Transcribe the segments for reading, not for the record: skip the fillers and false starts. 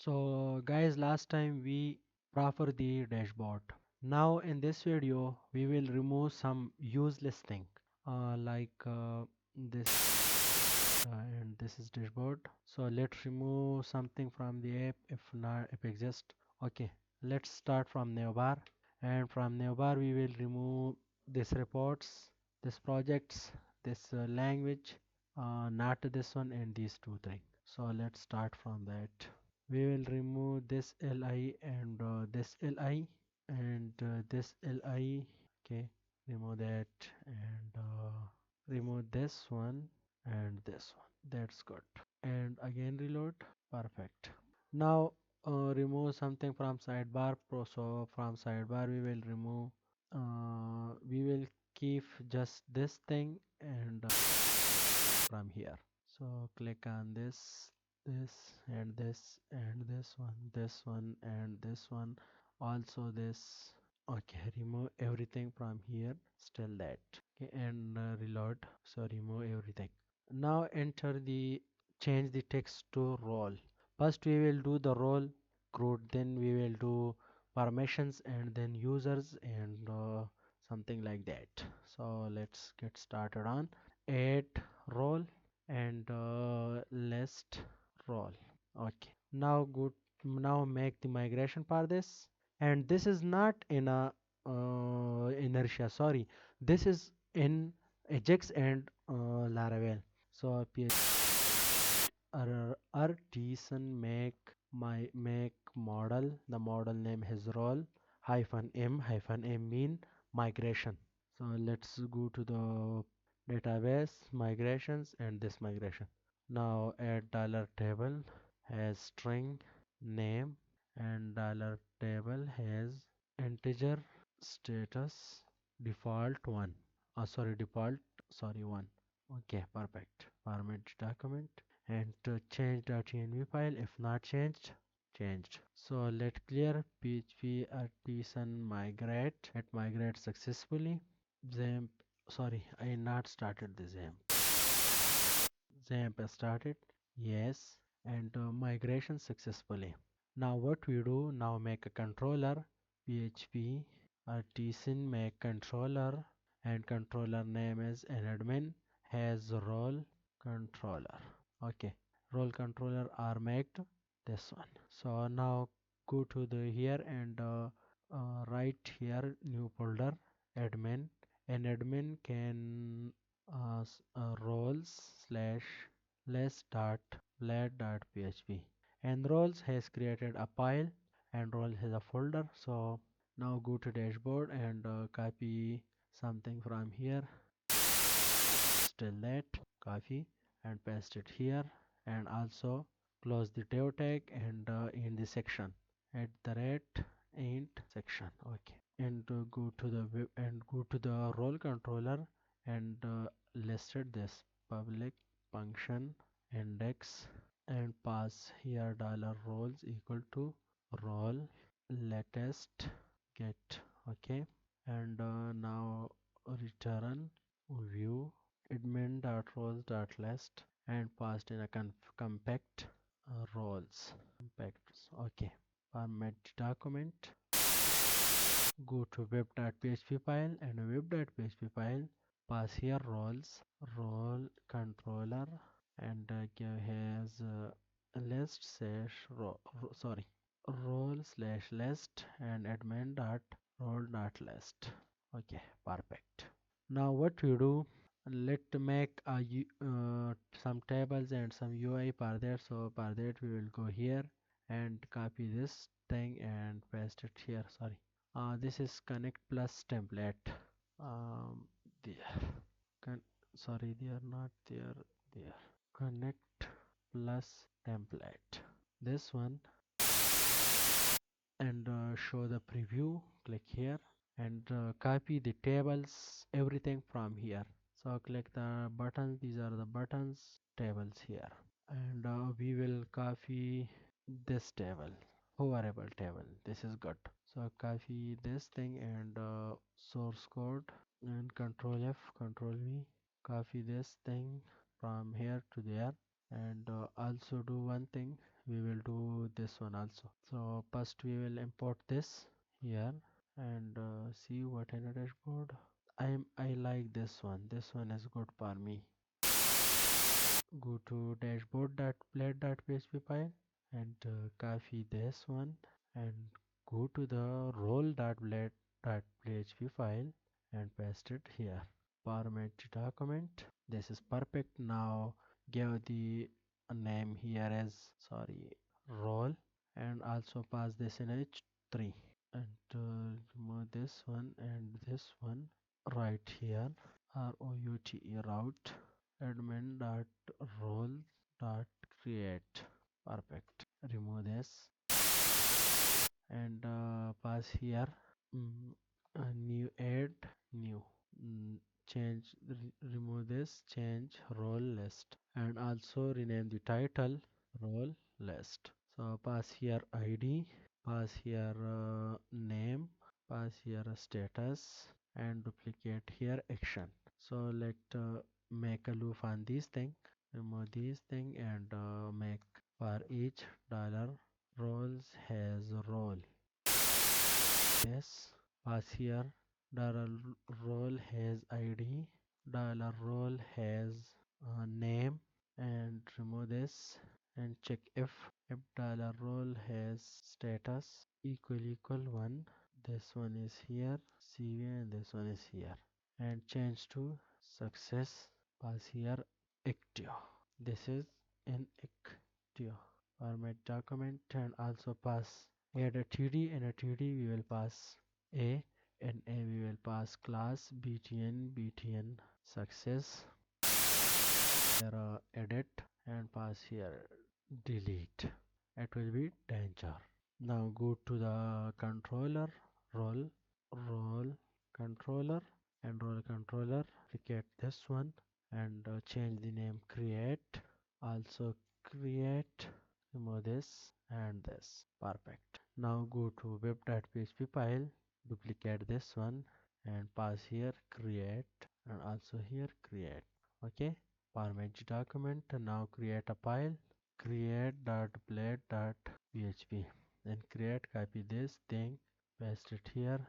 So guys, last time we proffer the dashboard. Now in this video we will remove some useless thing like this and this is dashboard. So let's remove something from the app if not if exist. Okay, let's start from navbar, and from navbar we will remove this reports, this projects, this language, not this one, and these two things. So let's start from that. We will remove this li and this li and this li. Okay, remove that and remove this one and this one. That's good. And again reload. Perfect. Now remove something from sidebar pro. So from sidebar we will remove, we will keep just this thing and from here. So click on this and this and this one and this one, also this. Okay, remove everything from here, still that. Okay, and reload. So remove everything. Now enter the, change the text to role. First we will do the role crud, then we will do permissions and then users and something like that. So let's get started on add role and list role. Okay, now good. Now make the migration for this, and this is not in a inertia, sorry, this is in ajax and laravel. So artisan make model, the model name has role hyphen m mean migration. So let's go to the database migrations and this migration. Now add dollar table has string name and dollar table has integer status default one. Sorry, default, sorry, one. Okay, perfect. Format document and to change .env file. If not changed, changed. So let clear php artisan migrate. It migrate successfully. XAMPP, sorry, I not started the XAMPP started. Yes, and migration successfully. Now what we do? Now make a controller. PHP artisan make controller and controller name is an admin has role controller. Okay, role controller are made this one. So now go to the here and write here new folder admin, and admin can roles slash less dot blade dot php, and roles has created a file and role has a folder. So now go to dashboard and copy something from here, still that, copy and paste it here, and also close the div tag and in the section at the rate int section. Okay, and go to the web and go to the role controller and listed this public function index and pass here dollar roles equal to role latest get. Okay, and now return view admin.roles.list and passed in a compact roles compact. Okay, format document, go to web.php file and web.php file, pass here roles role controller and give has list slash sorry, role slash list and admin dot role dot list. Okay, perfect. Now what we do, let make a some tables and some UI for that. So for that we will go here and copy this thing and paste it here. Sorry, this is connect plus template. There sorry, they are not there. There, connect plus template, this one, and show the preview. Click here and copy the tables everything from here. So click the buttons, these are the buttons tables here, and we will copy this table, hoverable table, this is good. So copy this thing and source code and control F control V, copy this thing from here to there, and also do one thing, we will do this one also. So first we will import this here and see what in a dashboard. I like this one. This one is good for me. Go to dashboard.blade.php file and copy this one and go to the role.blade.php file and paste it here. Format document. This is perfect. Now give the name here as role and also pass this in h3 and remove this one and this one right here route admin dot role dot create. Perfect. Remove this and pass here a new add new mm, change remove this change role list and also rename the title role list. So pass here id, pass here name, pass here status and duplicate here action. So let make a loop on these thing, remove these thing and make for each dollar roles has role. Yes, pass here dollar role has id, dollar role has name and remove this and check if dollar role has status equal 1. This one is here CV and this one is here and change to success. Pass here active. This is in active. Format document and also pass add a td. In a td we will pass a, in a we will pass class btn success here edit and pass here delete. It will be danger. Now go to the controller role controller and role controller create this one and change the name create, also create, remove this and this. Perfect. Now go to web.php file, duplicate this one and pass here create and also here create. Okay, format the document. Now create a file create.blade.php then create, copy this thing, paste it here,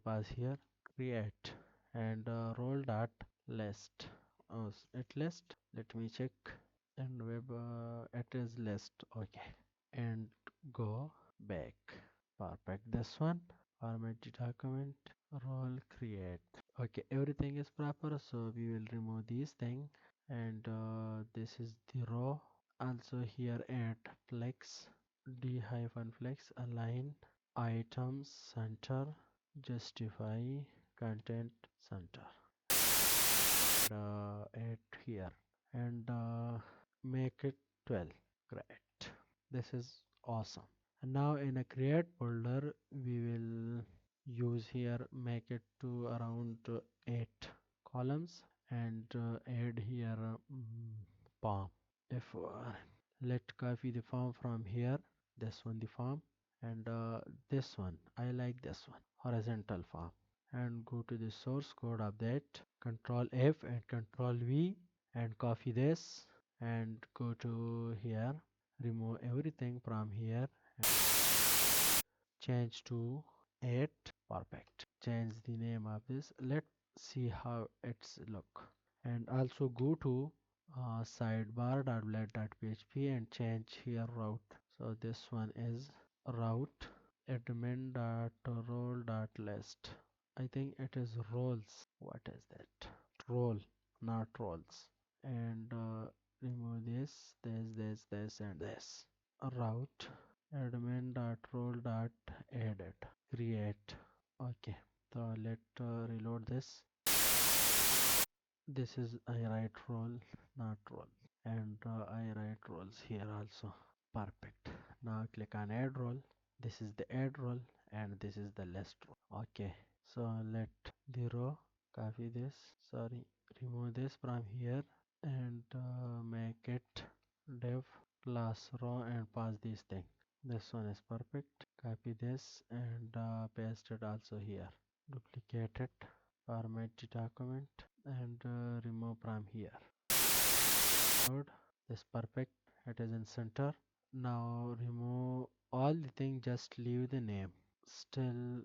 pass here create and role dot list. Oh, it list, let me check and web it is list. Okay, and go back. Perfect. This one format the document role create. Okay, everything is proper, so we will remove these thing and this is the row. Also here add flex d hyphen flex align items center justify content center add here and make it 12. Great, this is awesome. And now in a create folder we will use here, make it to around 8 columns and add here form. If let copy the form from here, this one the form and this one I like this one horizontal form and go to the source code of that, control F and control V and copy this and go to here, remove everything from here and change to 8. Perfect. Change the name of this. Let's see how it's look and also go to sidebar.blade.php and change here route. So this one is route admin.role.list. I think it is roles. What is that? Role, not roles. And remove this, and this. Route admin.role.edit. Create. Okay. So let reload this. This is I write role, not role. And I write roles here also. Perfect. Now click on add role. This is the add role and this is the list row. Okay. So let the row, copy this, remove this from here and make it dev class row and pass this thing. This one is perfect. Copy this and paste it also here. Duplicate it, format the document and remove from here. This perfect it is in center. Now remove all the thing, just leave the name still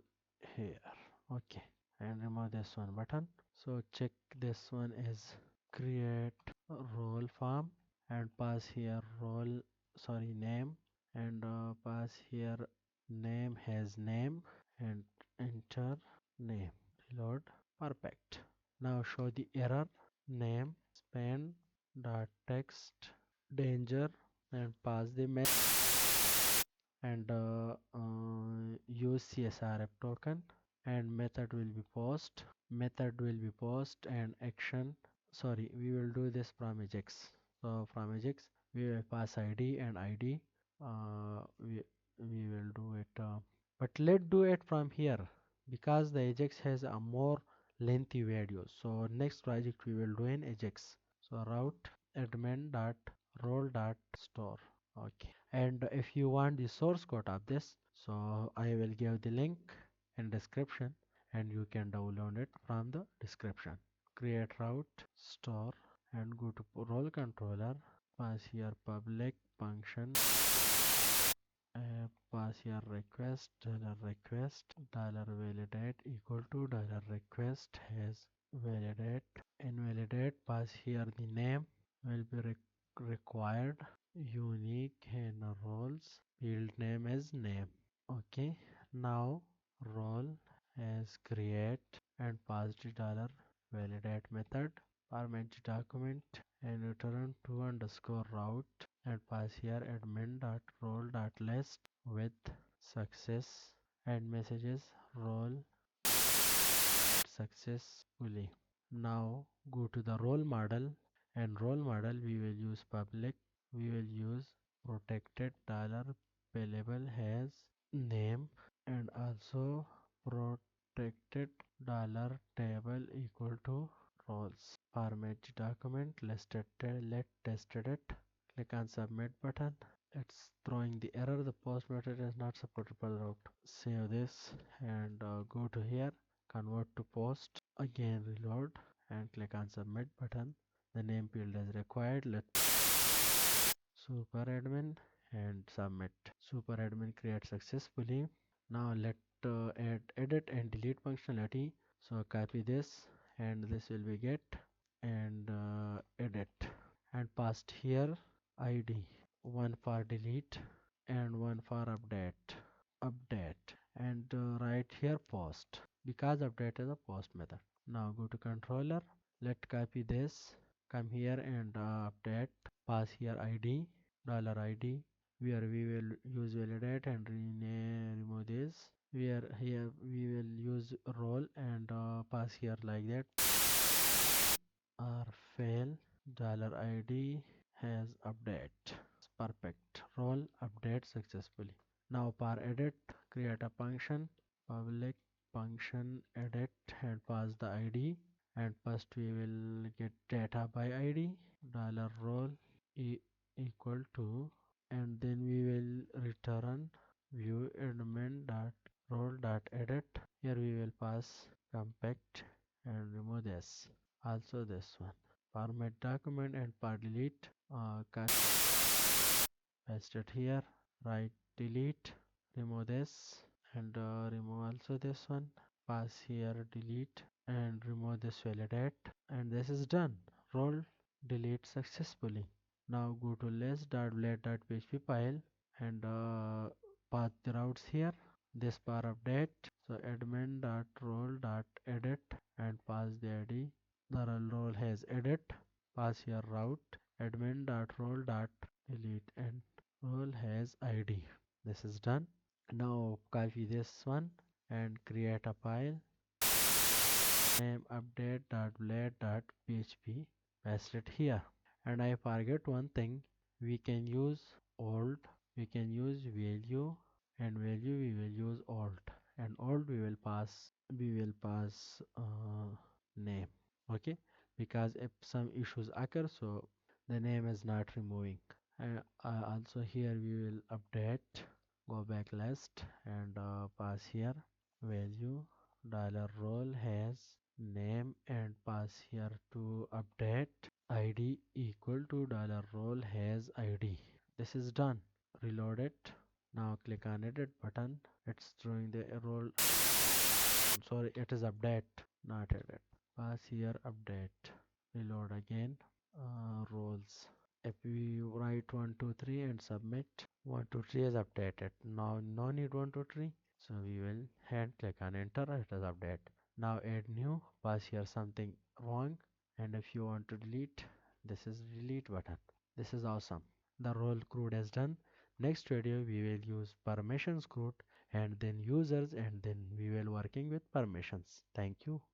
here. Okay, and remove this one button. So check this one is create role form and pass here role, sorry, name, and pass here name has name and enter name. Reload. Perfect. Now show the error. Name span dot text danger and pass the message and use CSRF token and method will be post and action, sorry, we will do this from Ajax. So from Ajax we will pass ID and ID, we will do it, but let's do it from here because the Ajax has a more lengthy video. So next project we will do in Ajax. So route admin dot role dot store. Okay, and if you want the source code of this, so I will give the link in description and you can download it from the description. Create route store and go to role controller, pass here public function, pass here request dollar validate equal to dollar request has validate invalidate, pass here the name will be required unique and roles field name is name. Okay, now role as create and pass the dollar validate method, format the document and return to underscore route and pass here admin dot role dot list with success and messages role successfully. Now go to the role model and role model we will use public, we will use protected dollar payable has name and also protected dollar table equal to roles. Format document, let tested it, click on submit button. It's throwing the error, the post method is not supportable route. Save this and go to here, convert to post, again reload and click on submit button. The name field is required. Let super admin and submit. Super admin create successfully. Now let add edit and delete functionality. So copy this and this will be get and edit and passed here ID, one for delete and one for update and right here post because update is a post method. Now go to controller, let copy this, come here and update, pass here ID dollar ID where we will use validate and remove this, where here we will use role and pass here like that or fail dollar ID has update. Perfect. Role update successfully. Now for edit, create a function, public function edit and pass the ID and first we will get data by ID dollar role e equal to and then we will return view admin dot role dot edit. Here we will pass compact and remove this. Also this one. Format document and for delete cut paste it here, right delete, remove this and remove also this one, pass here delete and remove this validate and this is done. Role delete successfully. Now go to list.blade.php file and path the routes here, this bar update, so admin.role.edit and pass the id, the role has edit, pass here route admin.role.delete and role has id. This is done. Now copy this one and create a file, name update.blade.php, paste it here. And I forget one thing, we can use old, we can use value and value we will use alt and alt we will pass name. Okay, because if some issues occur, so the name is not removing. Also here we will update, go back list and pass here value dollar role has name and pass here to update id equal to dollar role has id. This is done. Reload it. Now click on edit button. It's throwing the role. Sorry, it is update, not edit. Pass here update. Reload again. Roles. If we write 1 2 3 and submit, 1 2 3 is updated. Now no need 1 2 3. So we will hand click on enter. It is update. Now add new. Pass here something wrong. And if you want to delete, this is delete button. This is awesome. The role crud is done. Next video we will use permissions crud and then users and then we will working with permissions. Thank you.